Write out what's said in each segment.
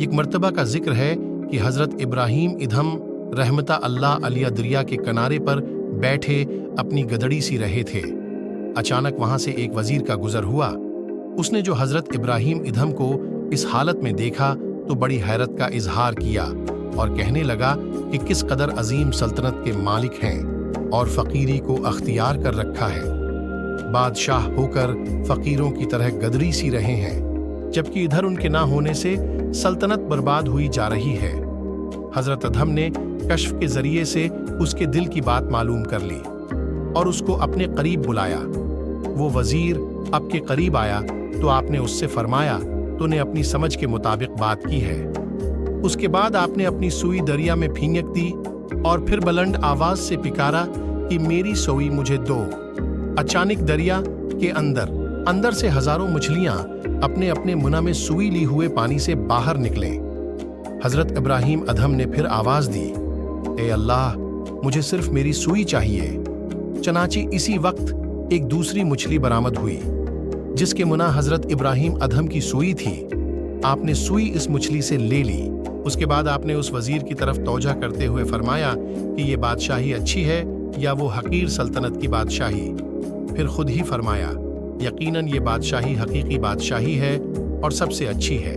एक मर्तबा का जिक्र है कि हज़रत इब्राहीम इधम रहमता अल्लाह अलिया दरिया के किनारे पर बैठे अपनी गदड़ी सी रहे थे। अचानक वहां से एक वजीर का गुजर हुआ। उसने जो हज़रत इब्राहीम इधम को इस हालत में देखा तो बड़ी हैरत का इजहार किया और कहने लगा कि किस कदर अजीम सल्तनत के मालिक हैं और फ़कीरी को अख्तियार कर रखा है। बादशाह होकर फ़कीरों की तरह गदरी सी रहे हैं, जबकि इधर उनके ना होने से सल्तनत बर्बाद हुई जा रही है। हज़रत अधम ने कश्फ के जरिए से उसके दिल की बात मालूम कर ली और उसको अपने करीब बुलाया। वो वजीर आपके करीब आया तो आपने उससे फरमाया तूने अपनी समझ के मुताबिक बात की है। उसके बाद आपने अपनी सुई दरिया में फींक दी और फिर बुलंद आवाज से पुकारा कि मेरी सुई मुझे दो। अचानक दरिया के अंदर से हजारों मछलियां अपने अपने मुना में सुई ली हुए पानी से बाहर निकले। हजरत इब्राहीम अधम ने फिर आवाज दी, ए अल्लाह, मुझे सिर्फ मेरी सुई चाहिए। चनाची इसी वक्त एक दूसरी मछली बरामद हुई जिसके मुना हजरत इब्राहीम अधम की सुई थी। आपने सुई इस मछली से ले ली। उसके बाद आपने उस वजीर की तरफ तौजा करते हुए फरमाया कि ये बादशाही अच्छी है या वो हकीर सल्तनत की बादशाही। फिर खुद ही फरमाया, यकीनन ये बादशाही हकीकी बादशाही है और सबसे अच्छी है।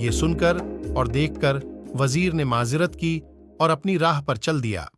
ये सुनकर और देखकर वजीर ने माजरत की और अपनी राह पर चल दिया।